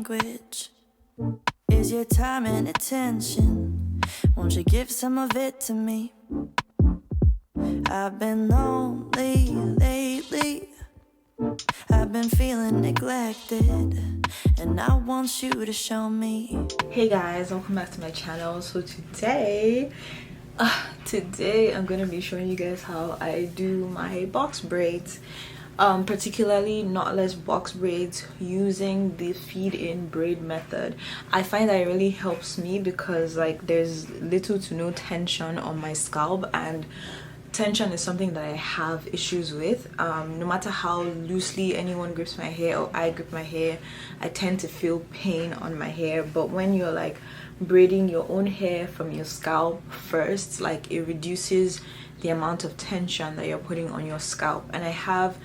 language is your time and attention. Won't you give some of it to me? I've been lonely lately. I've been feeling neglected, and I want you to show me. Hey guys, welcome back to my channel. So today I'm gonna be showing you guys how I do my box braids, particularly knotless box braids using the feed in braid method. I find that it really helps me because like there's little to no tension on my scalp, and tension is something that I have issues with. No matter how loosely anyone grips my hair or I grip my hair, I tend to feel pain on my hair. But when you're like braiding your own hair from your scalp first, like it reduces the amount of tension that you're putting on your scalp. And I have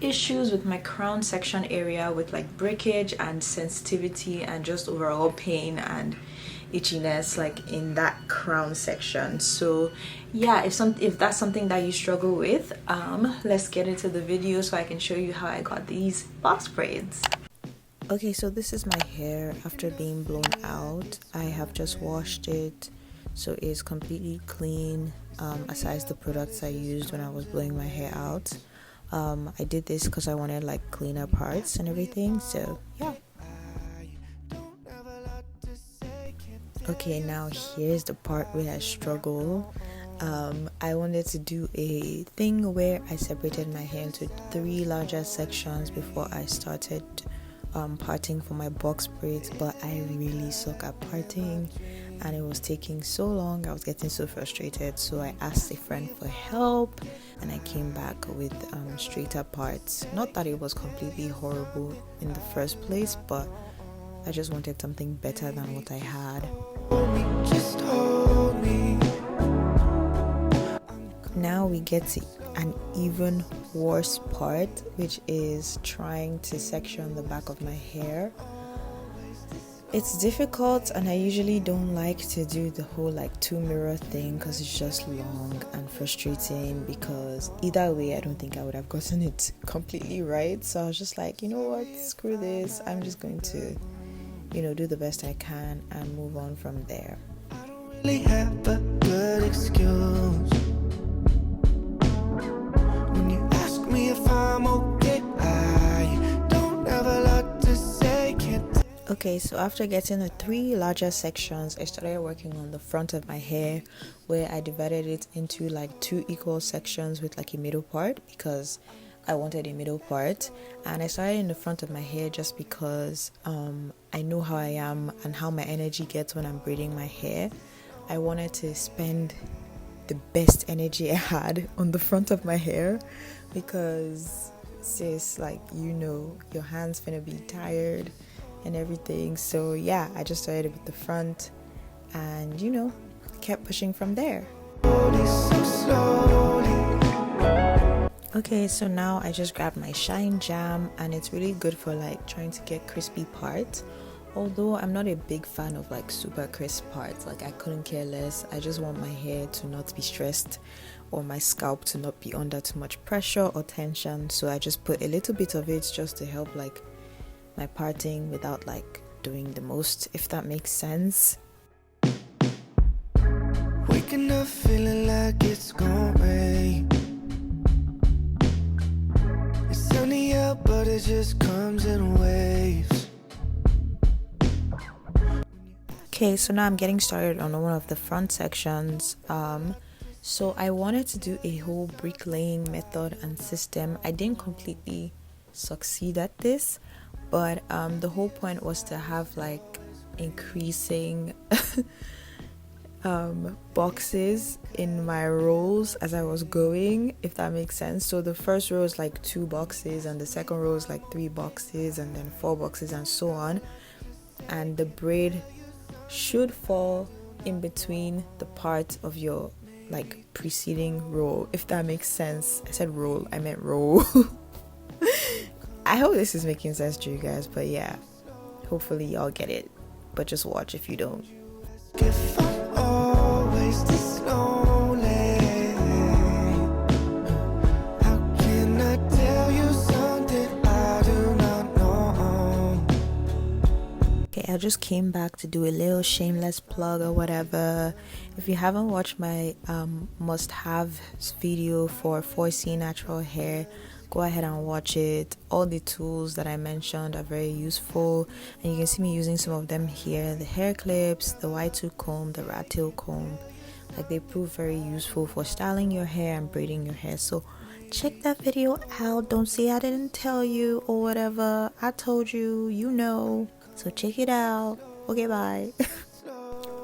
issues with my crown section area with like breakage and sensitivity and just overall pain and itchiness like in that crown section. So yeah, if that's something that you struggle with, let's get into the video so I can show you how I got these box braids. Okay, so this is my hair after being blown out. I have just washed it, so it's completely clean, aside the products I used when I was blowing my hair out. I did this because I wanted like cleaner parts and everything, so yeah. Okay, now here's the part where I struggle. I wanted to do a thing where I separated my hair into 3 larger sections before I started parting for my box braids, but I really suck at parting and it was taking so long. I was getting so frustrated, so I asked a friend for help and I came back with straighter parts. Not that it was completely horrible in the first place, but I just wanted something better than what I had. Now we get to an even worse part, which is trying to section the back of my hair. It's difficult, and I usually don't like to do the whole like 2 mirror thing because it's just long and frustrating, because either way I don't think I would have gotten it completely right. So I was just like, you know what, screw this, I'm just going to do the best I can and move on from there. I don't really have a good excuse. When you ask me if I'm okay, I don't have a lot to say. Okay, so after getting the 3 larger sections, I started working on the front of my hair, where I divided it into like 2 equal sections with like a middle part because I wanted a middle part. And I started in the front of my hair just because I know how I am and how my energy gets when I'm braiding my hair. I wanted to spend the best energy I had on the front of my hair because sis, like, your hands finna be tired and everything. So yeah, I just started with the front and kept pushing from there. Okay, so now I just grabbed my Shine Jam, and it's really good for like trying to get crispy parts. Although I'm not a big fan of like super crisp parts, like I couldn't care less. I just want my hair to not be stressed or my scalp to not be under too much pressure or tension. So I just put a little bit of it just to help like my parting without like doing the most, if that makes sense. Waking up feeling like it's gonna rain. Sunny out, but it just comes in waves. Okay, so now I'm getting started on one of the front sections. So I wanted to do a whole bricklaying method and system. I didn't completely succeed at this, but the whole point was to have like increasing boxes in my rows as I was going, if that makes sense. So the first row is like 2 boxes, and the second row is like 3 boxes, and then 4 boxes, and so on. And the braid should fall in between the part of your like preceding row, if that makes sense. I said roll, I meant row. I hope this is making sense to you guys, but yeah, hopefully y'all get it, but just watch if you don't. I just came back to do a little shameless plug or whatever. If you haven't watched my must-have video for 4C natural hair, go ahead and watch it. All the tools that I mentioned are very useful, and you can see me using some of them here: the hair clips, the Y2 comb, the rat tail comb. Like, they prove very useful for styling your hair and braiding your hair. So check that video out. Don't say I didn't tell you or whatever. I told you, you know. So check it out. Okay, bye.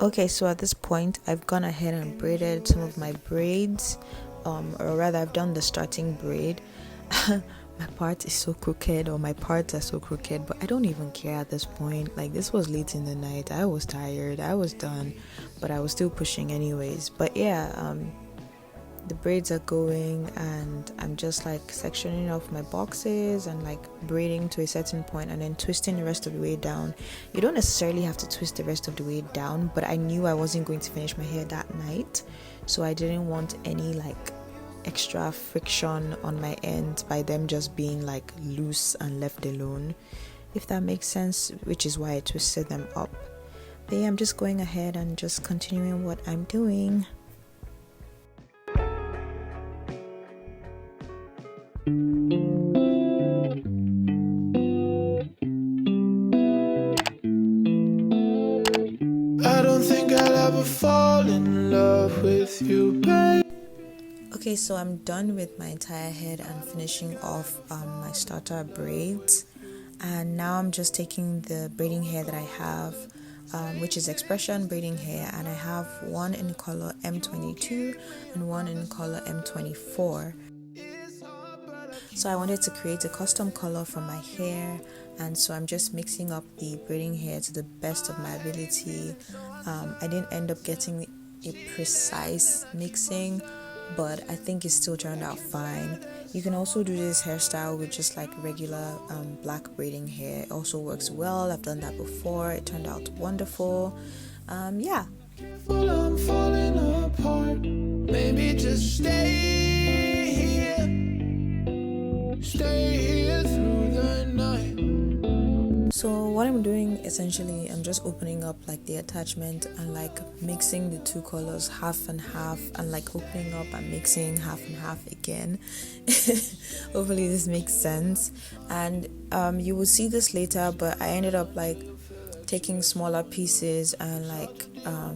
Okay, so at this point I've gone ahead and braided some of my braids, or rather I've done the starting braid. My part is so crooked, or my parts are so crooked, but I don't even care at this point. Like, this was late in the night, I was tired, I was done, but I was still pushing anyways. But yeah, the braids are going, and I'm just like sectioning off my boxes and like braiding to a certain point and then twisting the rest of the way down. You don't necessarily have to twist the rest of the way down, but I knew I wasn't going to finish my hair that night, so I didn't want any like extra friction on my end by them just being like loose and left alone, if that makes sense, which is why I twisted them up. But yeah, I'm just going ahead and just continuing what I'm doing. I don't think I'll ever fall in love with you, babe. Okay, so I'm done with my entire head and finishing off my starter braids, and now I'm just taking the braiding hair that I have, which is expression braiding hair, and I have one in color M22 and one in color M24. So I wanted to create a custom color for my hair, and so I'm just mixing up the braiding hair to the best of my ability. I didn't end up getting a precise mixing, but I think it still turned out fine. You can also do this hairstyle with just like regular black braiding hair. It also works well. I've done that before. It turned out wonderful. Yeah. I'm falling apart. Maybe just stay here. Stay here through the night. So what I'm doing, essentially, I'm just opening up like the attachment and like mixing the two colors half and half, and like opening up and mixing half and half again. Hopefully this makes sense. And you will see this later, but I ended up like taking smaller pieces and like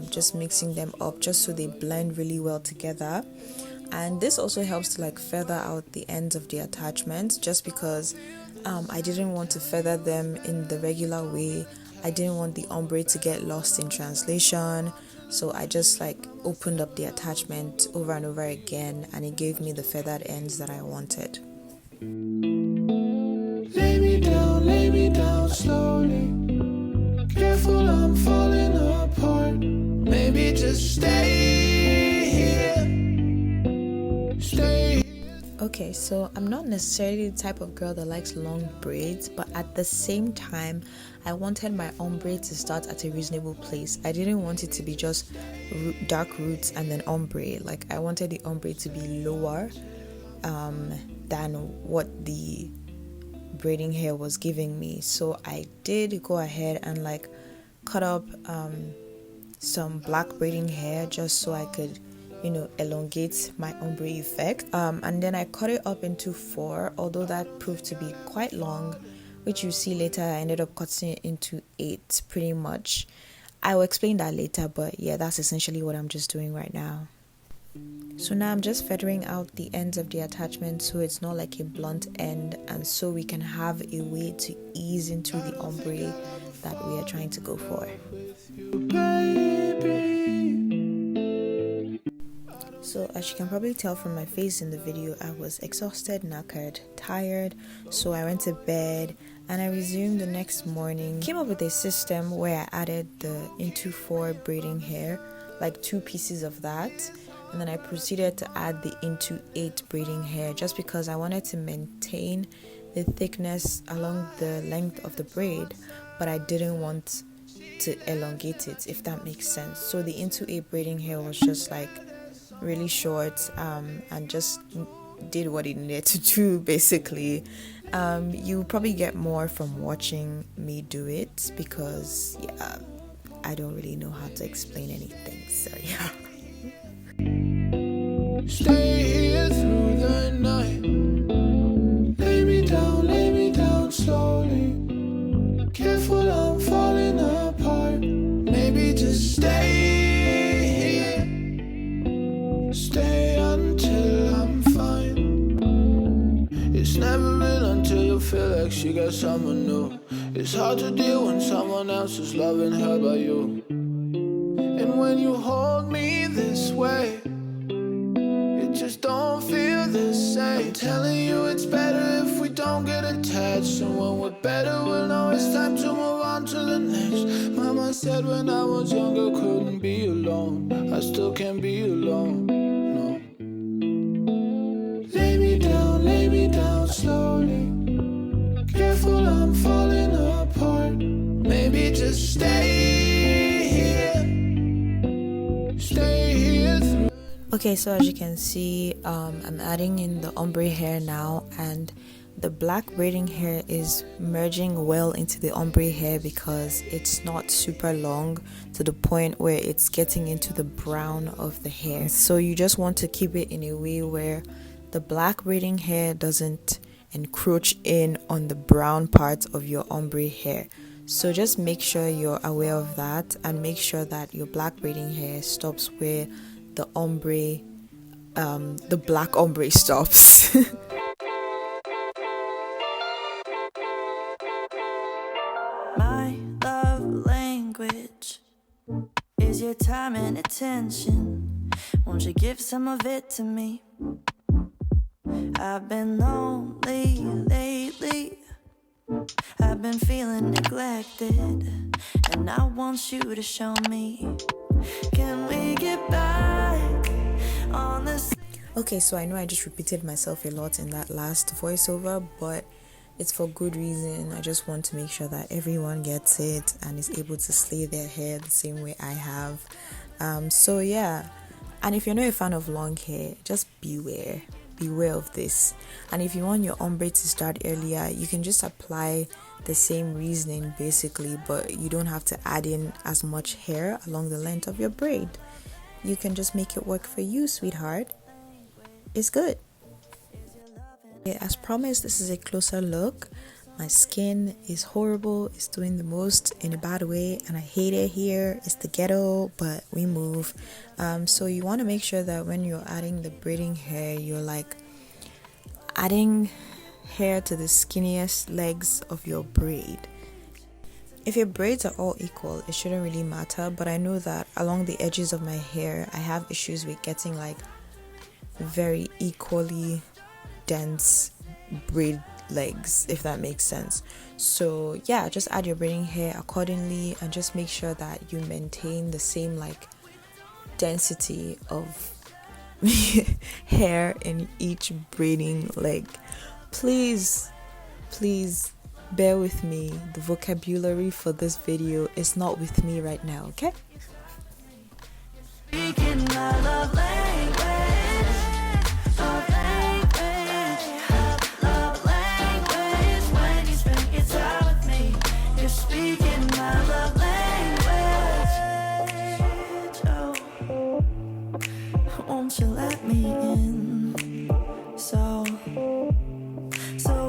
just mixing them up just so they blend really well together. And this also helps to like feather out the ends of the attachment, just because I didn't want to feather them in the regular way. I didn't want the ombre to get lost in translation, so I just like opened up the attachment over and over again, and it gave me the feathered ends that I wanted. Lay me down slowly. Careful, I'm falling apart. Maybe just stay here. Stay. Okay, so I'm not necessarily the type of girl that likes long braids, but at the same time, I wanted my ombre to start at a reasonable place. I didn't want it to be just dark roots and then ombre. Like, I wanted the ombre to be lower than what the braiding hair was giving me. So I did go ahead and like cut up some black braiding hair just so I could, you know, elongate my ombre effect, and then I cut it up into 4, although that proved to be quite long, which you see later. I ended up cutting it into 8 pretty much. I will explain that later, but yeah, that's essentially what I'm just doing right now. So now I'm just feathering out the ends of the attachment so it's not like a blunt end, and so we can have a way to ease into the ombre that we are trying to go for. So as you can probably tell from my face in the video, I was exhausted, knackered, tired, so I went to bed, and I resumed the next morning. Came up with a system where I added the into 4 braiding hair, like 2 pieces of that, and then I proceeded to add the into 8 braiding hair, just because I wanted to maintain the thickness along the length of the braid, but I didn't want to elongate it, if that makes sense. So the into 8 braiding hair was just like really short, and just did what it needed to do basically. You probably get more from watching me do it, because yeah, I don't really know how to explain anything, so yeah. Stay here through the night. Lay me down slowly. Careful, I'm falling apart. Maybe just stay here. Stay until I'm fine. It's never real until you feel like she got someone new. It's hard to deal when someone else is loving her by you. And when you hold me this way, it just don't feel the same. I'm telling you it's better if we don't get attached. And when we're better, we'll know it's time to move on to the next. Mama said when I was younger, couldn't be alone. I still can't be alone, no. Lay me down slowly. Careful, I'm falling apart. Maybe just stay here. Stay here through. Okay, so as you can see, I'm adding in the ombre hair now, and the black braiding hair is merging well into the ombre hair because it's not super long to the point where it's getting into the brown of the hair. So you just want to keep it in a way where the black braiding hair doesn't encroach in on the brown part of your ombre hair. So just make sure you're aware of that, and make sure that your black braiding hair stops where the ombre, the black ombre stops. My love language is your time and attention. Won't you give some of it to me? I've been lonely lately. I've been feeling neglected, and I want you to show me. Can we get back on this? Okay, so I know I just repeated myself a lot in that last voiceover, but it's for good reason. I just want to make sure that everyone gets it and is able to slay their hair the same way I have. So yeah, and if you're not a fan of long hair, just beware of this. And if you want your ombre to start earlier, you can just apply the same reasoning basically, but you don't have to add in as much hair along the length of your braid. You can just make it work for you, sweetheart. It's good. Okay, as promised, this is a closer look. My skin is horrible. It's doing the most in a bad way, and I hate it here. It's the ghetto, but we move. So you want to make sure that when you're adding the braiding hair, you're like adding hair to the skinniest legs of your braid. If your braids are all equal, it shouldn't really matter, but I know that along the edges of my hair, I have issues with getting like very equally dense braid legs, if that makes sense. So yeah, just add your braiding hair accordingly, and just make sure that you maintain the same like density of hair in each braiding leg. Please bear with me. The vocabulary for this video is not with me right now, okay? Speaking my love language, love language. When you spend your time with me, you're speaking my love language. Oh, won't you let me in? So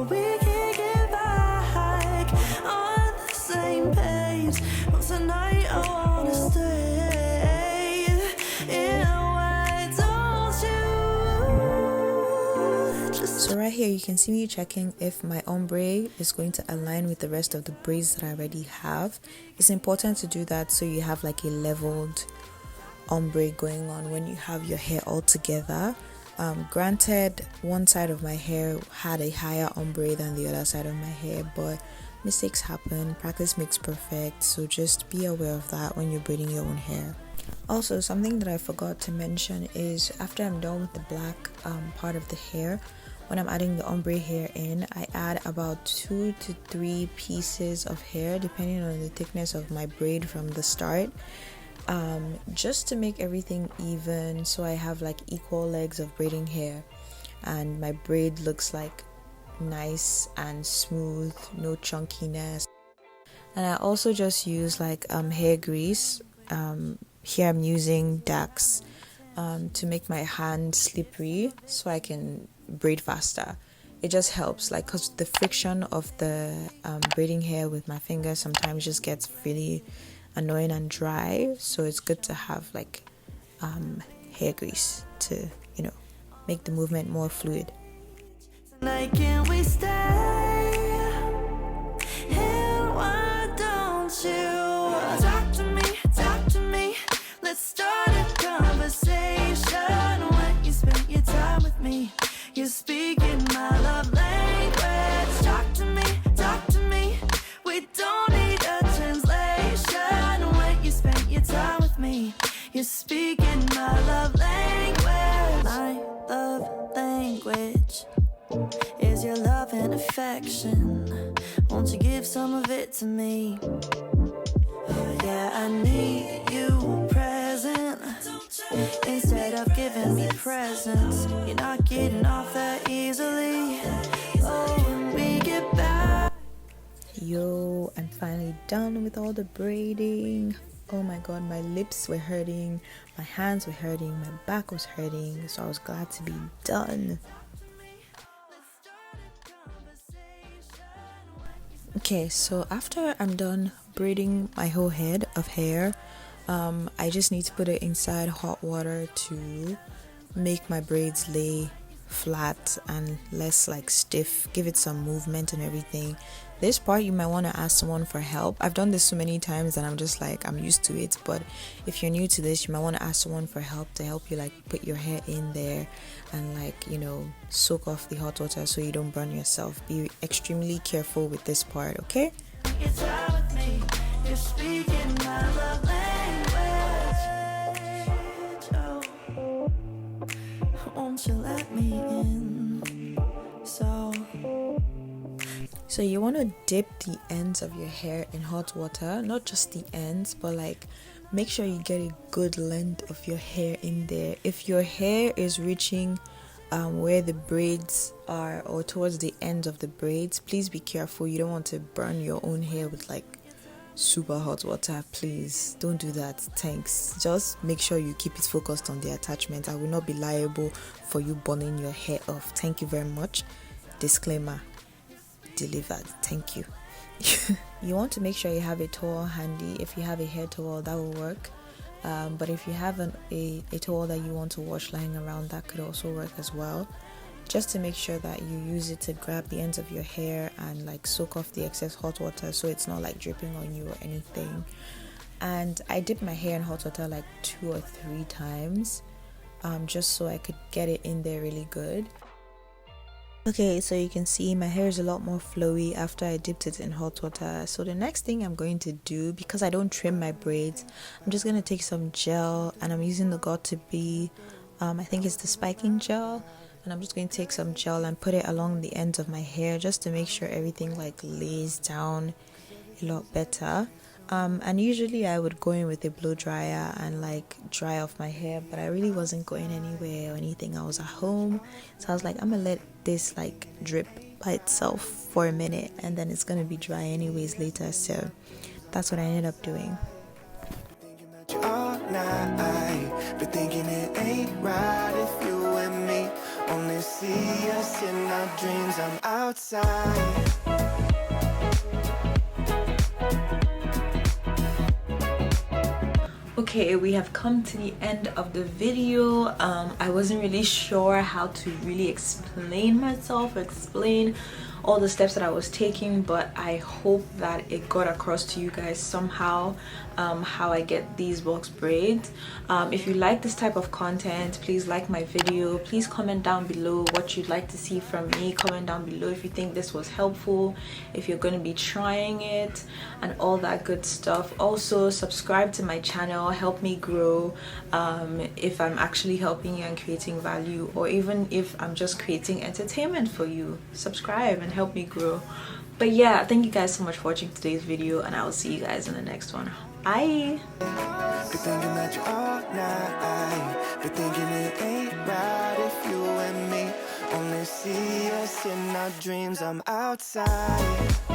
we can get back on the same page. Well, tonight I wanna stay in a way, don't you? So right here you can see me checking if my ombre is going to align with the rest of the braids that I already have. It's important to do that so you have like a leveled ombre going on when you have your hair all together. Granted, one side of my hair had a higher ombre than the other side of my hair, but mistakes happen, practice makes perfect, so just be aware of that when you're braiding your own hair. Also, something that I forgot to mention is after I'm done with the black part of the hair, when I'm adding the ombre hair in, I add about 2 to 3 pieces of hair depending on the thickness of my braid from the start, just to make everything even, so I have like equal legs of braiding hair and my braid looks like nice and smooth, no chunkiness. And I also just use like hair grease. Here I'm using Dax to make my hand slippery so I can braid faster. It just helps, like, because the friction of the braiding hair with my fingers sometimes just gets really annoying and dry, so it's good to have like hair grease to, you know, make the movement more fluid. Tonight, can we stay? And why don't you talk to me? Let's start a conversation. When you spend your time with me, you're speaking my love language. Talk to me. We don't need a translation. When you spend your time with me, you're speaking my love language. My love language is your love and affection. Won't you give some of it to me? Yeah, I need you present instead of giving me presents. You're not getting off that easily. Oh, when we get back. Yo, I'm finally done with all the braiding. Oh my god, my lips were hurting, my hands were hurting, my back was hurting, so I was glad to be done. Okay, so after I'm done braiding my whole head of hair, I just need to put it inside hot water to make my braids lay flat and less like stiff, give it some movement and everything. This part you might want to ask someone for help. I've done this so many times and I'm just like, I'm used to it, but if you're new to this, you might want to ask someone for help to help you like put your hair in there and like, you know, soak off the hot water so you don't burn yourself. Be extremely careful with this part, okay? You're speaking my love language. Oh, won't you let me in? So you want to dip the ends of your hair in hot water, not just the ends, but like make sure you get a good length of your hair in there. If your hair is reaching where the braids are or towards the ends of the braids, please be careful. You don't want to burn your own hair with like super hot water. Please don't do that, thanks. Just make sure you keep it focused on the attachment. I will not be liable for you burning your hair off. Thank you very much. Disclaimer delivered. Thank you. You want to make sure you have a towel handy. If you have a hair towel, that will work, but if you have a towel that you want to wash lying around, that could also work as well, just to make sure that you use it to grab the ends of your hair and like soak off the excess hot water so it's not like dripping on you or anything. And I dipped my hair in hot water like 2 or 3 times, just so I could get it in there really good. Okay, so you can see my hair is a lot more flowy after I dipped it in hot water. So the next thing I'm going to do, because I don't trim my braids, I'm just going to take some gel, and I'm using the got2b, I think it's the spiking gel, and I'm just going to take some gel and put it along the ends of my hair just to make sure everything like lays down a lot better. And usually I would go in with a blow dryer and like dry off my hair, but I really wasn't going anywhere or anything. I was at home, so I was like, I'm gonna let this like drip by itself for a minute and then it's gonna be dry anyways later. So that's what I ended up doing. All night, but thinking it ain't right if you and me only see us in our dreams. I'm outside. Okay, we have come to the end of the video. I wasn't really sure how to really explain myself, explain all the steps that I was taking, but I hope that it got across to you guys somehow, how I get these box braids. If you like this type of content, please like my video. Please comment down below what you'd like to see from me. Comment down below if you think this was helpful, if you're going to be trying it, and all that good stuff. Also, subscribe to my channel, help me grow. If I'm actually helping you and creating value, or even if I'm just creating entertainment for you, subscribe and help me grow. But yeah, thank you guys so much for watching today's video, and I will see you guys in the next one. Bye. Be thinking that you all night, be thinking it ain't right if you and me only Only see us in our dreams. I'm outside.